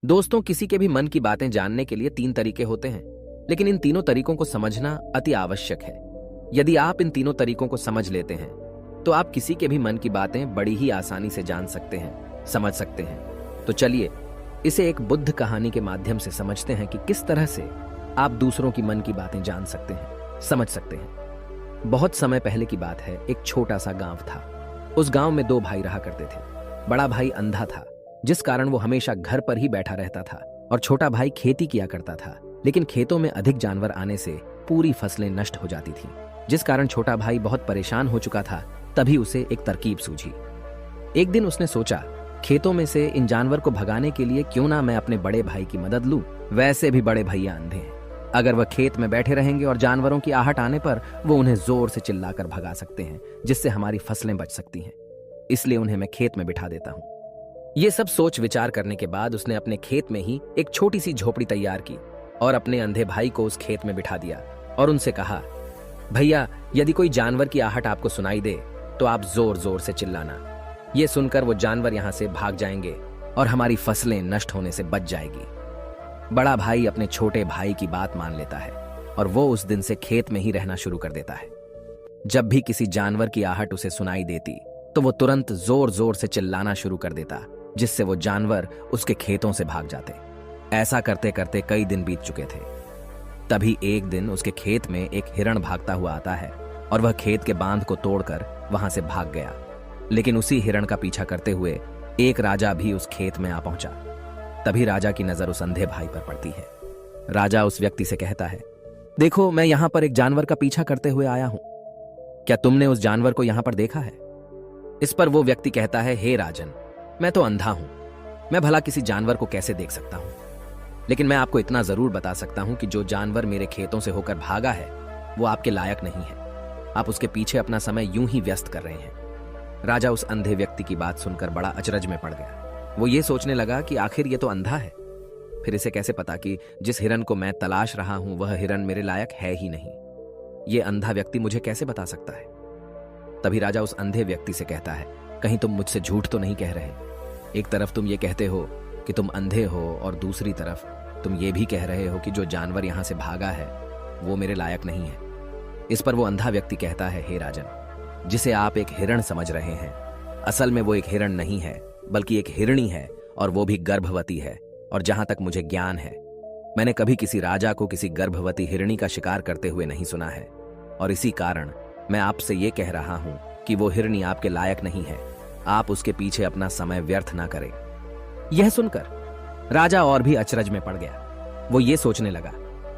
दोस्तों, किसी के भी मन की बातें जानने के लिए 3 तरीके होते हैं, लेकिन इन तीनों तरीकों को समझना अति आवश्यक है। यदि आप इन तीनों तरीकों को समझ लेते हैं तो आप किसी के भी मन की बातें बड़ी ही आसानी से जान सकते हैं, समझ सकते हैं। तो चलिए इसे एक बुद्ध कहानी के माध्यम से समझते हैं कि किस तरह से आप दूसरों की मन की बातें जान सकते हैं, समझ सकते हैं। बहुत समय पहले की बात है। एक छोटा सा गांव था। उस गांव में 2 भाई रहा करते थे। बड़ा भाई अंधा था, जिस कारण वो हमेशा घर पर ही बैठा रहता था, और छोटा भाई खेती किया करता था। लेकिन खेतों में अधिक जानवर आने से पूरी फसलें नष्ट हो जाती थीं, जिस कारण छोटा भाई बहुत परेशान हो चुका था। तभी उसे एक तरकीब सूझी। एक दिन उसने सोचा, खेतों में से इन जानवर को भगाने के लिए क्यों ना मैं अपने बड़े भाई की मदद लूं। वैसे भी बड़े भैया अंधे हैं। अगर वह खेत में बैठे रहेंगे और जानवरों की आहट आने पर वो उन्हें जोर से चिल्लाकर भगा सकते हैं, जिससे हमारी फसलें बच सकती हैं। इसलिए उन्हें मैं खेत में बिठा देता हूं। ये सब सोच विचार करने के बाद उसने अपने खेत में ही एक छोटी सी झोपड़ी तैयार की और अपने अंधे भाई को उस खेत में बिठा दिया और उनसे कहा, भैया, यदि कोई जानवर की आहट आपको सुनाई दे तो आप जोर जोर से चिल्लाना। ये सुनकर वो जानवर यहां से भाग जाएंगे और हमारी फसलें नष्ट होने से बच जाएगी। बड़ा भाई अपने छोटे भाई की बात मान लेता है और वो उस दिन से खेत में ही रहना शुरू कर देता है। जब भी किसी जानवर की आहट उसे सुनाई देती तो वो तुरंत जोर जोर से चिल्लाना शुरू कर देता, जिससे वो जानवर उसके खेतों से भाग जाते। ऐसा करते करते कई दिन बीत चुके थे। तभी एक दिन उसके खेत में एक हिरण भागता हुआ आता है और वह खेत के बांध को तोड़कर वहां से भाग गया। लेकिन उसी हिरण का पीछा करते हुए एक राजा भी उस खेत में आ पहुंचा। तभी राजा की नजर उस अंधे भाई पर पड़ती है। राजा उस व्यक्ति से कहता है, देखो, मैं यहां पर एक जानवर का पीछा करते हुए आया हूं। क्या तुमने उस जानवर को यहां पर देखा है? इस पर वो व्यक्ति कहता है, हे राजन, मैं तो अंधा हूं। मैं भला किसी जानवर को कैसे देख सकता हूं? लेकिन मैं आपको इतना जरूर बता सकता हूं कि जो जानवर मेरे खेतों से होकर भागा है वो आपके लायक नहीं है। आप उसके पीछे अपना समय यूं ही व्यस्त कर रहे हैं। राजा उस अंधे व्यक्ति की बात सुनकर बड़ा अचरज में पड़ गया। वो ये सोचने लगा कि आखिर ये तो अंधा है, फिर इसे कैसे पता कि जिस हिरन को मैं तलाश रहा हूं वह हिरन मेरे लायक है ही नहीं। ये अंधा व्यक्ति मुझे कैसे बता सकता है? तभी राजा उस अंधे व्यक्ति से कहता है, कहीं तुम मुझसे झूठ तो नहीं कह रहे? एक तरफ तुम ये कहते हो कि तुम अंधे हो और दूसरी तरफ तुम ये भी कह रहे हो कि जो जानवर यहां से भागा है वो मेरे लायक नहीं है। इस पर वो अंधा व्यक्ति कहता है, हे राजन, जिसे आप एक हिरण समझ रहे हैं, असल में वो एक हिरण नहीं है, बल्कि एक हिरणी है, और वो भी गर्भवती है। और जहां तक मुझे ज्ञान है, मैंने कभी किसी राजा को किसी गर्भवती हिरणी का शिकार करते हुए नहीं सुना है। और इसी कारण मैं आपसे ये कह रहा हूं कि वो हिरणी आपके लायक नहीं है। आप उसके पीछे अपना समय व्यर्थ ना करें। यह सुनकर राजा और भी अचरज में पड़ गया। वो ये सोचने लगा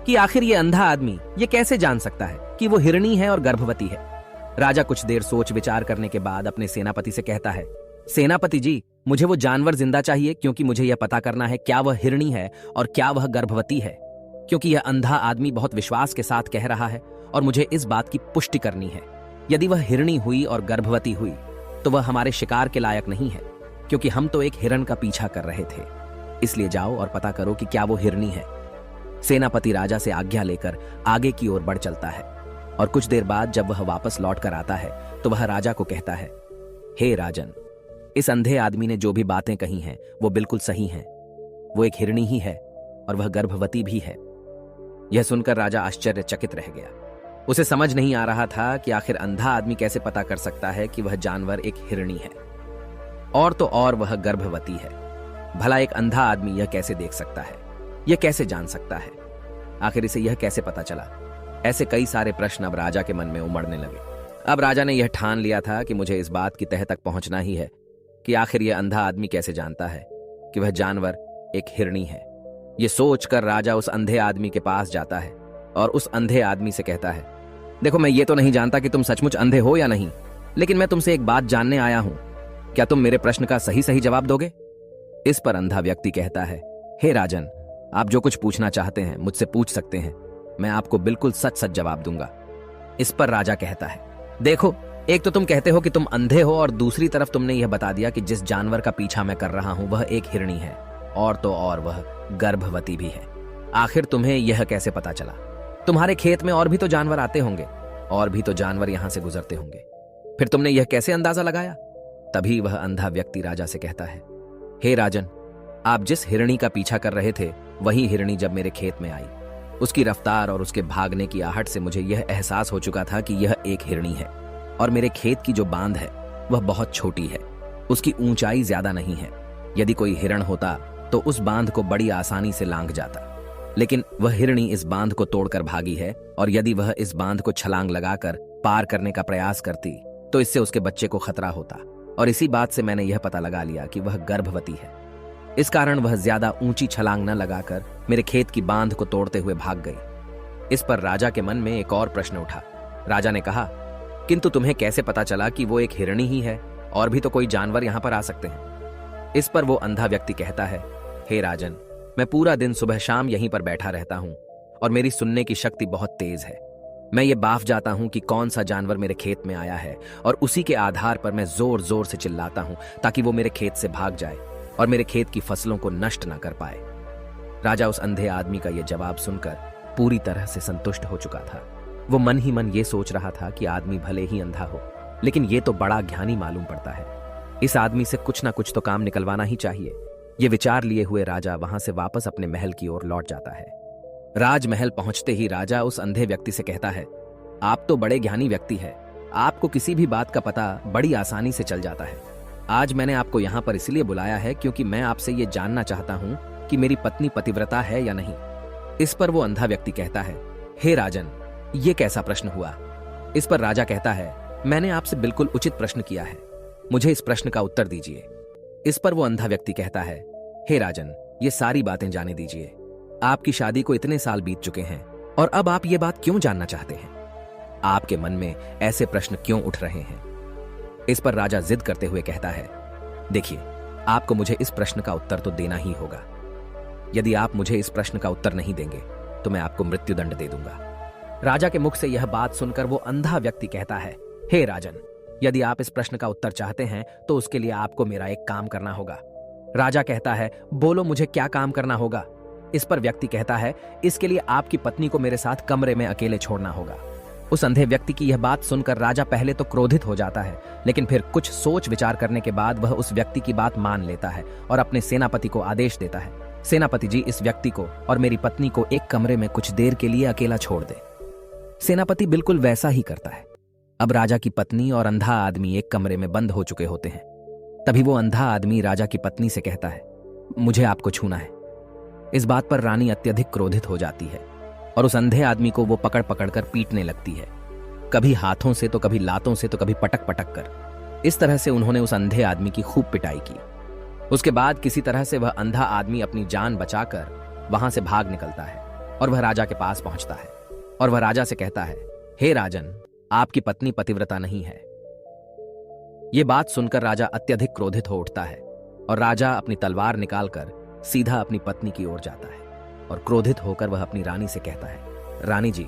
कि आखिर ये अंधा आदमी ये कैसे जान सकता है कि वो हिरणी है और गर्भवती है। राजा कुछ देर सोच विचार करने के बाद अपने सेनापति से कहता है, सेनापति जी, मुझे वो जानवर जिंदा चाहिए, क्योंकि मुझे यह पता करना है क्या वह हिरणी है और क्या वह गर्भवती है। क्योंकि यह अंधा आदमी बहुत विश्वास के साथ कह रहा है और मुझे इस बात की पुष्टि करनी है। यदि वह हिरणी हुई और गर्भवती हुई तो वह हमारे शिकार के लायक नहीं है, क्योंकि हम तो एक हिरण का पीछा कर रहे थे। इसलिए जाओ और पता करो कि क्या वो हिरणी है। सेनापति राजा से आज्ञा लेकर आगे की ओर बढ़ चलता है और कुछ देर बाद जब वह वापस लौट कर आता है तो वह राजा को कहता है, हे राजन, इस अंधे आदमी ने जो भी बातें कही हैं वो बिल्कुल सही हैं। वो एक हिरणी ही है और वह गर्भवती भी है। यह सुनकर राजा आश्चर्यचकित रह गया। उसे समझ नहीं आ रहा था कि आखिर अंधा आदमी कैसे पता कर सकता है कि वह जानवर एक हिरणी है, और तो और वह गर्भवती है। भला एक अंधा आदमी यह कैसे देख सकता है? यह कैसे जान सकता है? आखिर इसे यह कैसे पता चला? ऐसे कई सारे प्रश्न अब राजा के मन में उमड़ने लगे। अब राजा ने यह ठान लिया था कि मुझे इस बात की तह तक पहुंचना ही है कि आखिर यह अंधा आदमी कैसे जानता है कि वह जानवर एक हिरणी है। यह सोचकर राजा उस अंधे आदमी के पास जाता है और उस अंधे आदमी से कहता है, देखो, मैं ये तो नहीं जानता कि तुम सचमुच अंधे हो या नहीं, लेकिन मैं तुमसे एक बात जानने आया हूं। क्या तुम मेरे प्रश्न का सही सही जवाब दोगे? इस पर अंधा व्यक्ति कहता है, हे राजन, आप जो कुछ पूछना चाहते हैं मुझसे पूछ सकते हैं। मैं आपको बिल्कुल सच सच जवाब दूंगा। इस पर राजा कहता है, देखो, एक तो तुम कहते हो कि तुम अंधे हो और दूसरी तरफ तुमने यह बता दिया कि जिस जानवर का पीछा मैं कर रहा हूं वह एक हिरणी है, और तो और वह गर्भवती भी है। आखिर तुम्हें यह कैसे पता चला? तुम्हारे खेत में और भी तो जानवर आते होंगे, और भी तो जानवर यहां से गुजरते होंगे, फिर तुमने यह कैसे अंदाजा लगाया? तभी वह अंधा व्यक्ति राजा से कहता है, हे राजन, आप जिस हिरणी का पीछा कर रहे थे वही हिरणी जब मेरे खेत में आई, उसकी रफ्तार और उसके भागने की आहट से मुझे यह एहसास हो चुका था कि यह एक हिरणी है और मेरे खेत की जो बांध है वह बहुत छोटी है, उसकी ऊंचाई ज्यादा नहीं है। यदि कोई हिरण होता तो उस बांध को बड़ी आसानी से लांघ जाता, लेकिन वह हिरणी इस बांध को तोड़कर भागी है और यदि वह इस बांध को छलांग लगाकर पार करने का प्रयास करती तो इससे उसके बच्चे को खतरा होता, और इसी बात से मैंने यह पता लगा लिया कि वह गर्भवती है। इस कारण वह ज्यादा ऊंची छलांग न लगाकर मेरे खेत की बांध को तोड़ते हुए भाग गई। इस पर राजा के मन में एक और प्रश्न उठा। राजा ने कहा, किंतु तुम्हें कैसे पता चला कि वो एक हिरणी ही है? और भी तो कोई जानवर यहां पर आ सकते हैं। इस पर वो अंधा व्यक्ति कहता है, हे राजन, मैं पूरा दिन सुबह शाम यहीं पर बैठा रहता हूं और मेरी सुनने की शक्ति बहुत तेज है। मैं ये बाफ जाता हूं कि कौन सा जानवर मेरे खेत में आया है और उसी के आधार पर मैं जोर जोर से चिल्लाता हूं ताकि वो मेरे खेत से भाग जाए और मेरे खेत की फसलों को नष्ट ना कर पाए। राजा उस अंधे आदमी का यह जवाब सुनकर पूरी तरह से संतुष्ट हो चुका था। वो मन ही मन ये सोच रहा था कि आदमी भले ही अंधा हो, लेकिन ये तो बड़ा ज्ञानी मालूम पड़ता है। इस आदमी से कुछ ना कुछ तो काम निकलवाना ही चाहिए। ये विचार लिए हुए राजा वहां से वापस अपने महल की ओर लौट जाता है। राजमहल पहुंचते ही राजा उस अंधे व्यक्ति से कहता है, आप तो बड़े ज्ञानी व्यक्ति है, आपको किसी भी बात का पता बड़ी आसानी से चल जाता है। आज मैंने आपको यहाँ पर इसलिए बुलाया है क्योंकि मैं आपसे ये जानना चाहता हूँ कि मेरी पत्नी पतिव्रता है या नहीं। इस पर वो अंधा व्यक्ति कहता है, हे राजन, ये कैसा प्रश्न हुआ? इस पर राजा कहता है, मैंने आपसे बिल्कुल उचित प्रश्न किया है, मुझे इस प्रश्न का उत्तर दीजिए। इस पर वो अंधा व्यक्ति कहता है, हे राजन, ये सारी बातें जाने दीजिए। आपकी शादी को इतने साल बीत चुके हैं और अब आप ये बात क्यों जानना चाहते हैं? आपके मन में ऐसे प्रश्न क्यों उठ रहे हैं? इस पर राजा जिद करते हुए कहता है, देखिए, आपको मुझे इस प्रश्न का उत्तर तो देना ही होगा। यदि आप मुझे इस प्रश्न का उत्तर नहीं देंगे तो मैं आपको मृत्युदंड दे दूंगा। राजा के मुख से यह बात सुनकर वो अंधा व्यक्ति कहता है, हे राजन, यदि आप इस प्रश्न का उत्तर चाहते हैं तो उसके लिए आपको मेरा एक काम करना होगा। राजा कहता है, बोलो, मुझे क्या काम करना होगा? इस पर व्यक्ति कहता है, इसके लिए आपकी पत्नी को मेरे साथ कमरे में अकेले छोड़ना होगा। उस अंधे व्यक्ति की यह बात सुनकर राजा पहले तो क्रोधित हो जाता है, लेकिन फिर कुछ सोच विचार करने के बाद वह उस व्यक्ति की बात मान लेता है और अपने सेनापति को आदेश देता है, सेनापति जी, इस व्यक्ति को और मेरी पत्नी को एक कमरे में कुछ देर के लिए अकेला छोड़ दे। सेनापति बिल्कुल वैसा ही करता है। अब राजा की पत्नी और अंधा आदमी एक कमरे में बंद हो चुके होते हैं। तभी वो अंधा आदमी राजा की पत्नी से कहता है, मुझे आपको छूना है। इस बात पर रानी अत्यधिक क्रोधित हो जाती है और उस अंधे आदमी को वो पकड़ पकड़ कर पीटने लगती है, कभी हाथों से तो कभी लातों से तो कभी पटक पटक कर। इस तरह से उन्होंने उस अंधे आदमी की खूब पिटाई की। उसके बाद किसी तरह से वह अंधा आदमी अपनी जान बचाकर वहां से भाग निकलता है और वह राजा के पास पहुंचता है और वह राजा से कहता है, हे राजन, आपकी पत्नी पतिव्रता नहीं है। यह बात सुनकर राजा अत्यधिक क्रोधित हो उठता है और राजा अपनी तलवार निकालकर सीधा अपनी पत्नी की ओर जाता है और क्रोधित होकर वह अपनी रानी से कहता है, रानी जी,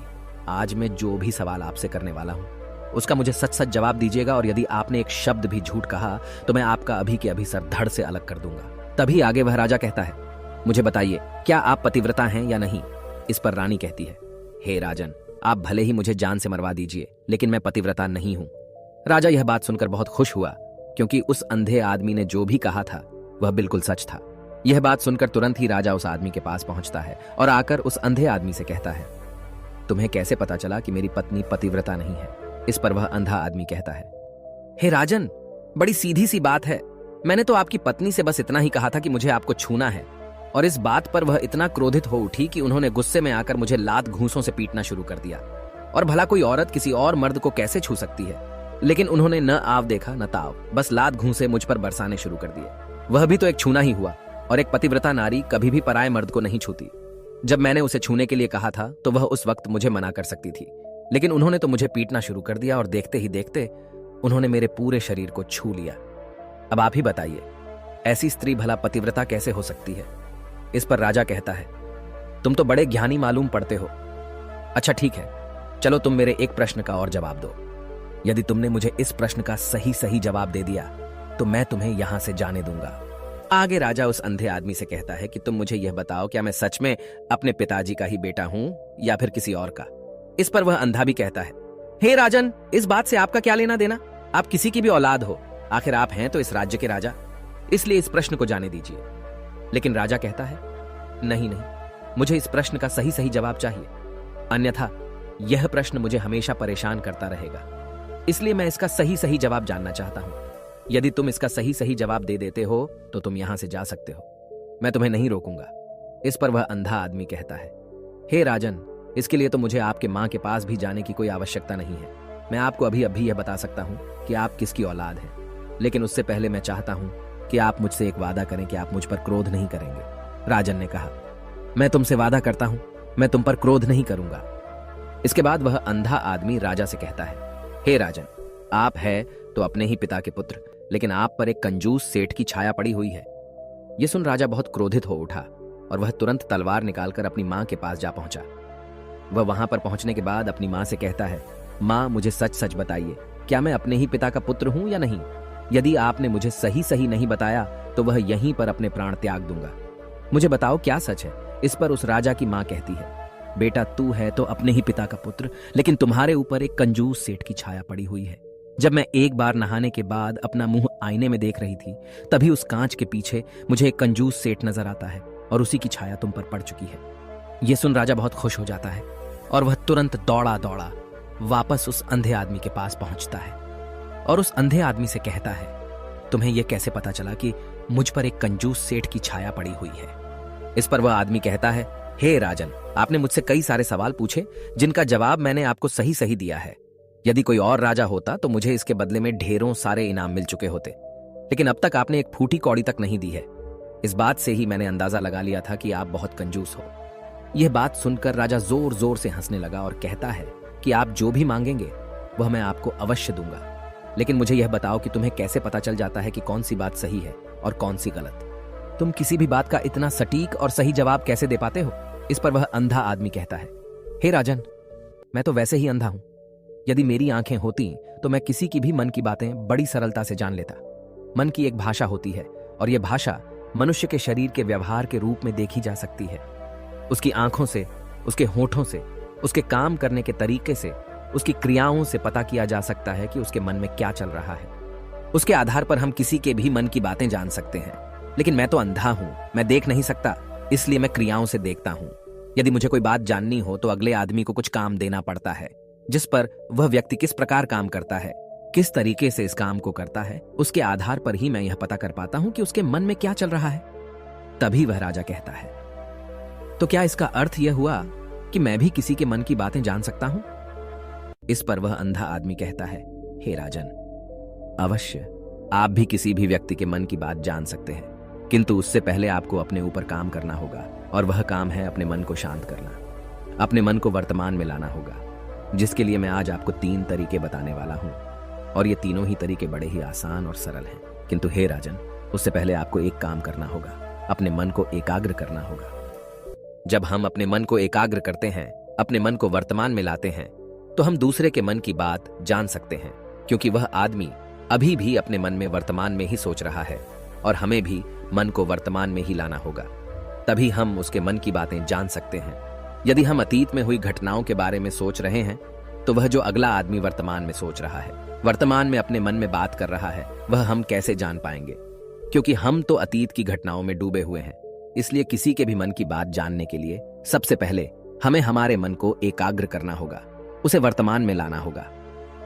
आज मैं जो भी सवाल आपसे करने वाला हूं उसका मुझे सच सच जवाब दीजिएगा, और यदि आपने एक शब्द भी झूठ कहा तो मैं आपका अभी के अभी सर धड़ से अलग कर दूंगा। तभी आगे वह राजा कहता है, मुझे बताइए, क्या आप पतिव्रता हैं या नहीं? इस पर रानी कहती है, हे राजन, आप भले ही मुझे जान से मरवा दीजिए, लेकिन मैं पतिव्रता नहीं हूं। राजा यह बात सुनकर बहुत खुश हुआ, क्योंकि उस अंधे आदमी ने जो भी कहा था वह बिल्कुल सच था। यह बात सुनकर तुरंत ही राजा उस आदमी के पास पहुंचता है और आकर उस अंधे आदमी से कहता है, तुम्हें कैसे पता चला कि मेरी पत्नी पतिव्रता नहीं है? इस पर वह अंधा आदमी कहता है, हे राजन, बड़ी सीधी सी बात है, मैंने तो आपकी पत्नी से बस इतना ही कहा था कि मुझे आपको छूना है, और इस बात पर वह इतना क्रोधित हो उठी कि उन्होंने गुस्से में आकर मुझे लात घूंसों से पीटना शुरू कर दिया। और भला कोई औरत किसी और मर्द को कैसे छू सकती है? लेकिन उन्होंने न आव देखा न ताव, बस लात घूंसे मुझ पर बरसाने शुरू कर दिए। वह भी तो एक छूना ही हुआ, और एक पतिव्रता नारी कभी भी पराये मर्द को नहीं छूती। जब मैंने उसे छूने के लिए कहा था तो वह उस वक्त मुझे मना कर सकती थी, लेकिन उन्होंने तो मुझे पीटना शुरू कर दिया और देखते ही देखते उन्होंने मेरे पूरे शरीर को छू लिया। अब आप ही बताइए, ऐसी स्त्री भला पतिव्रता कैसे हो सकती है? इस पर राजा कहता है, तुम तो बड़े ज्ञानी मालूम पड़ते हो। अच्छा ठीक है, चलो तुम मेरे एक प्रश्न का और जवाब दो। यदि तुमने मुझे इस प्रश्न का सही सही जवाब दे दिया तो मैं तुम्हें यहां से जाने दूंगा। आगे राजा उस अंधे आदमी से कहता है कि तुम मुझे यह बताओ, क्या मैं सच में अपने पिताजी का ही बेटा हूं या फिर किसी और का? इस पर वह अंधा भी कहता है, हे राजन, इस बात से आपका क्या लेना देना? आप किसी की भी औलाद हो, आखिर आप हैं तो इस राज्य के राजा, इसलिए इस प्रश्न को जाने दीजिए। लेकिन राजा कहता है, नहीं नहीं, मुझे इस प्रश्न का सही सही जवाब चाहिए, अन्यथा यह प्रश्न मुझे हमेशा परेशान करता रहेगा। इसलिए मैं इसका सही सही जवाब जानना चाहता हूं। यदि तुम इसका सही सही जवाब दे देते हो तो तुम यहां से जा सकते हो, मैं तुम्हें नहीं रोकूंगा। इस पर वह अंधा आदमी कहता है, हे राजन, इसके लिए तो मुझे आपके मां के पास भी जाने की कोई आवश्यकता नहीं है। मैं आपको अभी अभी यह बता सकता हूं कि आप किसकी औलाद हैं, लेकिन उससे पहले मैं चाहता हूं कि आप मुझसे एक वादा करें कि आप मुझ पर क्रोध नहीं करेंगे। राजन ने कहा, मैं तुमसे वादा करता हूं, मैं तुम पर क्रोध नहीं करूंगा। इसके बाद वह अंधा आदमी राजा से कहता है, हे राजन, आप है तो अपने ही पिता के पुत्र, लेकिन आप पर एक कंजूस सेठ की छाया पड़ी हुई है। यह सुन राजा बहुत क्रोधित हो उठा और वह तुरंत तलवार निकालकर अपनी मां के पास जा पहुंचा। वह वहां पर पहुंचने के बाद अपनी मां से कहता है, मां, मुझे सच सच बताइए, क्या मैं अपने ही पिता का पुत्र हूं या नहीं? यदि आपने मुझे सही सही नहीं बताया तो वह यहीं पर अपने प्राण त्याग दूंगा। मुझे बताओ क्या सच है? इस पर उस राजा की मां कहती है, बेटा, तू है तो अपने ही पिता का पुत्र, लेकिन तुम्हारे ऊपर एक कंजूस सेठ की छाया पड़ी हुई है। जब मैं एक बार नहाने के बाद अपना मुंह आईने में देख रही थी, तभी उस कांच के पीछे मुझे एक कंजूस सेठ नजर आता है और उसी की छाया तुम पर पड़ चुकी है। यह सुन राजा बहुत खुश हो जाता है और वह तुरंत दौड़ा दौड़ा वापस उस अंधे आदमी के पास पहुंचता है और उस अंधे आदमी से कहता है, तुम्हें यह कैसे पता चला कि मुझ पर एक कंजूस सेठ की छाया पड़ी हुई है? इस पर वह आदमी कहता है, हे राजन, आपने मुझसे कई सारे सवाल पूछे जिनका जवाब मैंने आपको सही सही दिया है। यदि कोई और राजा होता तो मुझे इसके बदले में ढेरों सारे इनाम मिल चुके होते, लेकिन अब तक आपने एक फूटी कौड़ी तक नहीं दी है। इस बात से ही मैंने अंदाजा लगा लिया था कि आप बहुत कंजूस हो। यह बात सुनकर राजा जोर जोर से हंसने लगा और कहता है कि आप जो भी मांगेंगे वह मैं आपको अवश्य दूंगा, लेकिन मुझे यह बताओ कि तुम्हें कैसे पता चल जाता है कि कौन सी बात सही है और कौन सी गलत? तुम किसी भी बात का इतना सटीक और सही जवाब कैसे दे पाते हो? इस पर वह अंधा आदमी कहता है, हे राजन, मैं तो वैसे ही अंधा हूं। यदि मेरी आंखें होती तो मैं किसी की भी मन की बातें बड़ी सरलता से जान लेता। मन की एक भाषा होती है और यह भाषा मनुष्य के शरीर के व्यवहार के रूप में देखी जा सकती है। उसकी आंखों से, उसके होठों से, उसके काम करने के तरीके से, उसकी क्रियाओं से पता किया जा सकता है कि उसके मन में क्या चल रहा है। उसके आधार पर हम किसी के भी मन की बातें जान सकते हैं, लेकिन मैं तो अंधा हूं, मैं देख नहीं सकता, इसलिए मैं क्रियाओं से देखता हूं। यदि मुझे कोई बात जाननी हो तो अगले आदमी को कुछ काम देना पड़ता है, जिस पर वह व्यक्ति किस प्रकार काम करता है, किस तरीके से इस काम को करता है, उसके आधार पर ही मैं यह पता कर पाता हूं कि उसके मन में क्या चल रहा है। तभी वह राजा कहता है, तो क्या इसका अर्थ यह हुआ कि मैं भी किसी के मन की बातें जान सकता हूं? इस पर वह अंधा आदमी कहता है, हे राजन, अवश्य आप भी किसी भी व्यक्ति के मन की बात जान सकते हैं, किंतु उससे पहले आपको अपने ऊपर काम करना होगा, और वह काम है अपने मन को शांत करना, अपने मन को वर्तमान में लाना होगा, जिसके लिए मैं आज आपको 3 तरीके बताने वाला हूं। और ये तीनों ही तरीके बड़े ही आसान और सरल हैं, किंतु हे राजन, उससे पहले आपको एक काम करना होगा, अपने मन को एकाग्र करना होगा। जब हम अपने मन को एकाग्र करते हैं, अपने मन को वर्तमान में लाते हैं, तो हम दूसरे के मन की बात जान सकते हैं, क्योंकि वह आदमी अभी भी अपने मन में वर्तमान में ही सोच रहा है और हमें भी मन को वर्तमान में ही लाना होगा, तभी हम उसके मन की बातें जान सकते हैं। यदि हम अतीत में हुई घटनाओं के बारे में सोच रहे हैं तो वह जो अगला आदमी वर्तमान में सोच रहा है, वर्तमान में अपने मन में बात कर रहा है, वह हम कैसे जान पाएंगे? क्योंकि हम तो अतीत की घटनाओं में डूबे हुए हैं। इसलिए किसी के भी मन की बात जानने के लिए सबसे पहले हमें हमारे मन को एकाग्र करना होगा, उसे वर्तमान में लाना होगा।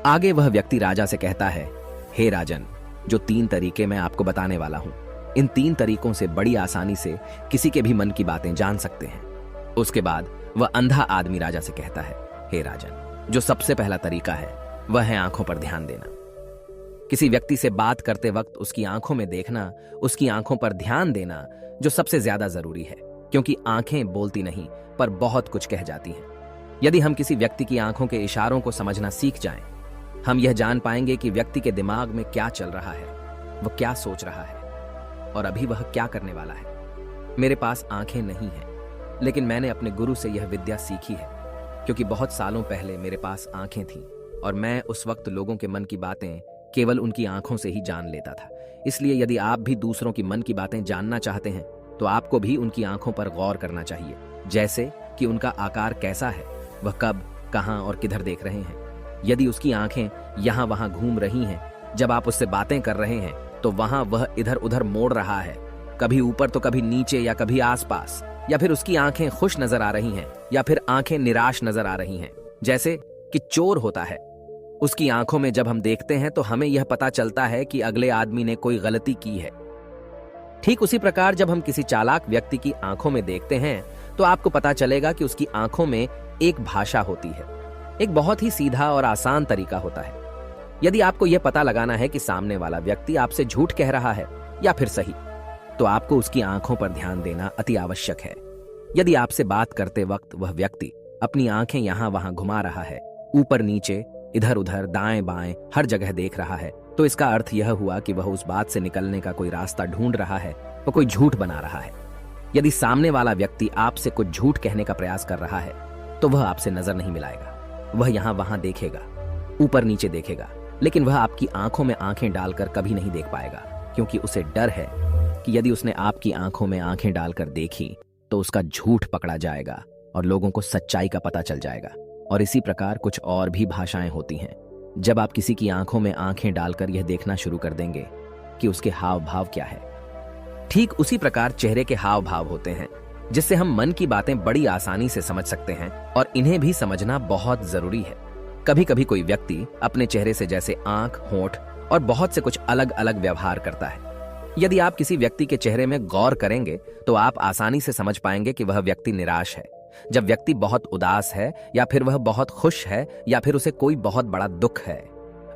आगे वह व्यक्ति राजा से कहता है, हे राजन, जो 3 तरीके मैं आपको बताने वाला हूं, इन 3 तरीकों से बड़ी आसानी से किसी के भी मन की बातें जान सकते हैं। उसके बाद वह अंधा आदमी राजा से कहता है, हे राजन, जो सबसे पहला तरीका है वह है आंखों पर ध्यान देना। किसी व्यक्ति से बात करते वक्त उसकी आंखों में देखना, उसकी आंखों पर ध्यान देना जो सबसे ज्यादा जरूरी है, क्योंकि आंखें बोलती नहीं पर बहुत कुछ कह जाती हैं। यदि हम किसी व्यक्ति की आंखों के इशारों को समझना सीख जाएं, हम यह जान पाएंगे कि व्यक्ति के दिमाग में क्या चल रहा है, वह क्या सोच रहा है और अभी वह क्या करने वाला है। मेरे पास आंखें नहीं हैं, लेकिन मैंने अपने गुरु से यह विद्या सीखी है, क्योंकि बहुत सालों पहले मेरे पास आंखें थीं और मैं उस वक्त लोगों के मन की बातें केवल उनकी आंखों से ही जान लेता था। इसलिए यदि आप भी दूसरों की मन की बातें जानना चाहते हैं तो आपको भी उनकी आंखों पर गौर करना चाहिए, जैसे कि उनका आकार कैसा है, वह कब, कहां और किधर देख रहे हैं। यदि उसकी आंखें यहां वहां घूम रही हैं, जब आप उससे बातें कर रहे हैं तो वहां वह इधर उधर मोड़ रहा है, कभी ऊपर तो कभी नीचे या कभी आसपास, या फिर उसकी आंखें खुश नजर आ रही हैं या फिर आंखें निराश नजर आ रही हैं, जैसे कि चोर होता है। उसकी आंखों में जब हम देखते हैं तो हमें यह पता चलता है कि अगले आदमी ने कोई गलती की है। ठीक उसी प्रकार जब हम किसी चालाक व्यक्ति की आंखों में देखते हैं तो आपको पता चलेगा कि उसकी आंखों में एक भाषा होती है। एक बहुत ही सीधा और आसान तरीका होता है। यदि आपको यह पता लगाना है कि सामने वाला व्यक्ति आपसे झूठ कह रहा है या फिर सही, तो आपको उसकी आंखों पर ध्यान देना अति आवश्यक है। यदि आपसे बात करते वक्त वह व्यक्ति अपनी आंखें यहां वहां घुमा रहा है, ऊपर नीचे, इधर उधर, दाएं बाएं, हर जगह देख रहा है, तो इसका अर्थ यह हुआ कि वह उस बात से निकलने का कोई रास्ता ढूंढ रहा है, वह कोई झूठ बना रहा है। यदि सामने वाला व्यक्ति आपसे कुछ झूठ कहने का प्रयास कर रहा है तो वह आपसे नजर नहीं मिलाएगा। वह यहां वहां देखेगा, ऊपर नीचे देखेगा, लेकिन वह आपकी आंखों में आंखें डालकर कभी नहीं देख पाएगा, क्योंकि उसे डर है कि यदि उसने आपकी आंखों में आंखें डालकर देखी तो उसका झूठ पकड़ा जाएगा और लोगों को सच्चाई का पता चल जाएगा। और इसी प्रकार कुछ और भी भाषाएं होती हैं। जब आप किसी की आंखों में आंखें डालकर यह देखना शुरू कर देंगे कि उसके हाव भाव क्या है, ठीक उसी प्रकार चेहरे के हाव भाव होते हैं, जिससे हम मन की बातें बड़ी आसानी से समझ सकते हैं और इन्हें भी समझना बहुत जरूरी है। कभी कभी कोई व्यक्ति अपने चेहरे से जैसे आंख, होंठ और बहुत से कुछ अलग अलग व्यवहार करता है। यदि आप किसी व्यक्ति के चेहरे में गौर करेंगे तो आप आसानी से समझ पाएंगे कि वह व्यक्ति निराश है, जब व्यक्ति बहुत उदास है, या फिर वह बहुत खुश है, या फिर उसे कोई बहुत बड़ा दुख है।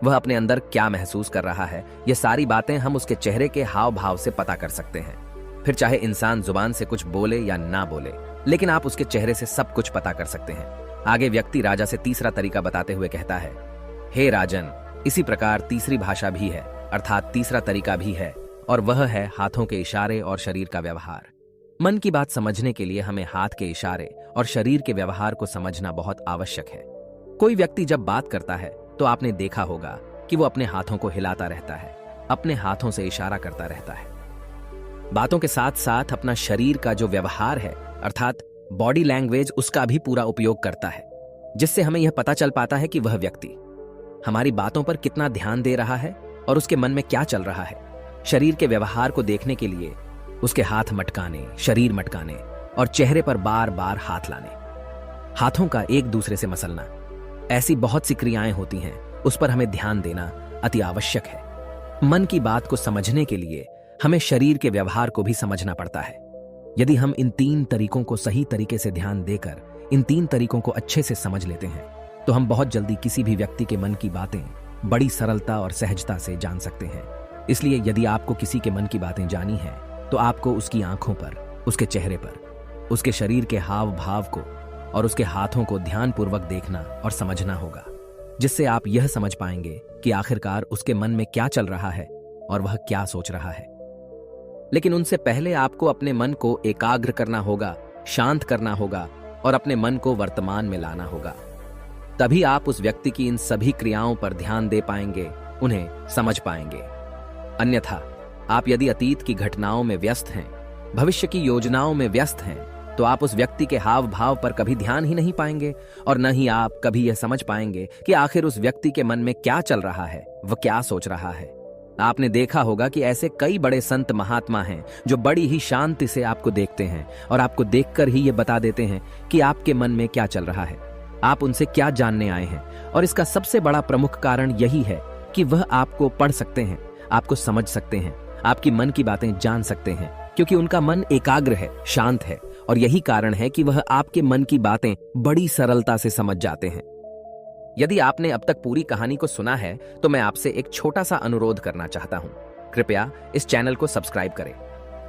वह अपने अंदर क्या महसूस कर रहा है, ये सारी बातें हम उसके चेहरे के हाव भाव से पता कर सकते हैं। फिर चाहे इंसान जुबान से कुछ बोले या ना बोले, लेकिन आप उसके चेहरे से सब कुछ पता कर सकते हैं। आगे व्यक्ति राजा से तीसरा तरीका बताते हुए कहता है, हे राजन, इसी प्रकार तीसरी भाषा भी है, अर्थात तीसरा तरीका भी है, और वह है हाथों के इशारे और शरीर का व्यवहार। मन की बात समझने के लिए हमें हाथ के इशारे और शरीर के व्यवहार को समझना बहुत आवश्यक है। कोई व्यक्ति जब बात करता है तो आपने देखा होगा कि वो अपने हाथों को हिलाता रहता है, अपने हाथों से इशारा करता रहता है। बातों के साथ साथ अपना शरीर का जो व्यवहार है, अर्थात बॉडी लैंग्वेज, उसका भी पूरा उपयोग करता है, जिससे हमें यह पता चल पाता है कि वह व्यक्ति हमारी बातों पर कितना ध्यान दे रहा है और उसके मन में क्या चल रहा है। शरीर के व्यवहार को देखने के लिए उसके हाथ मटकाने, शरीर मटकाने और चेहरे पर बार बार हाथ लाने, हाथों का एक दूसरे से मसलना, ऐसी बहुत सी क्रियाएं होती हैं, उस पर हमें ध्यान देना अति आवश्यक है। मन की बात को समझने के लिए हमें शरीर के व्यवहार को भी समझना पड़ता है। यदि हम इन 3 तरीकों को सही तरीके से ध्यान देकर इन 3 तरीकों को अच्छे से समझ लेते हैं तो हम बहुत जल्दी किसी भी व्यक्ति के मन की बातें बड़ी सरलता और सहजता से जान सकते हैं। इसलिए यदि आपको किसी के मन की बातें जानी हैं तो आपको उसकी आंखों पर, उसके चेहरे पर, उसके शरीर के हाव भाव को और उसके हाथों को ध्यानपूर्वक देखना और समझना होगा, जिससे आप यह समझ पाएंगे कि आखिरकार उसके मन में क्या चल रहा है और वह क्या सोच रहा है। लेकिन उनसे पहले आपको अपने मन को एकाग्र करना होगा, शांत करना होगा और अपने मन को वर्तमान में लाना होगा। तभी आप उस व्यक्ति की इन सभी क्रियाओं पर ध्यान दे पाएंगे, उन्हें समझ पाएंगे। अन्यथा आप यदि अतीत की घटनाओं में व्यस्त हैं, भविष्य की योजनाओं में व्यस्त हैं, तो आप उस व्यक्ति के हाव भाव पर कभी ध्यान ही नहीं पाएंगे और न ही आप कभी यह समझ पाएंगे कि आखिर उस व्यक्ति के मन में क्या चल रहा है, वह क्या सोच रहा है। आपने देखा होगा कि ऐसे कई बड़े संत महात्मा हैं जो बड़ी ही शांति से आपको देखते हैं और आपको देखकर ही ये बता देते हैं कि आपके मन में क्या चल रहा है, आप उनसे क्या जानने आए हैं। और इसका सबसे बड़ा प्रमुख कारण यही है कि वह आपको पढ़ सकते हैं, आपको समझ सकते हैं, आपकी मन की बातें जान सकते हैं, क्योंकि उनका मन एकाग्र है, शांत है, और यही कारण है कि वह आपके मन की बातें बड़ी सरलता से समझ जाते हैं। यदि आपने अब तक पूरी कहानी को सुना है तो मैं आपसे एक छोटा सा अनुरोध करना चाहता हूं। कृपया इस चैनल को सब्सक्राइब करें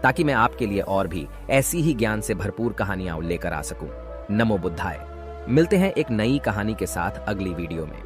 ताकि मैं आपके लिए और भी ऐसी ही ज्ञान से भरपूर कहानियां लेकर आ सकूं। नमो बुद्धाय। मिलते हैं एक नई कहानी के साथ अगली वीडियो में।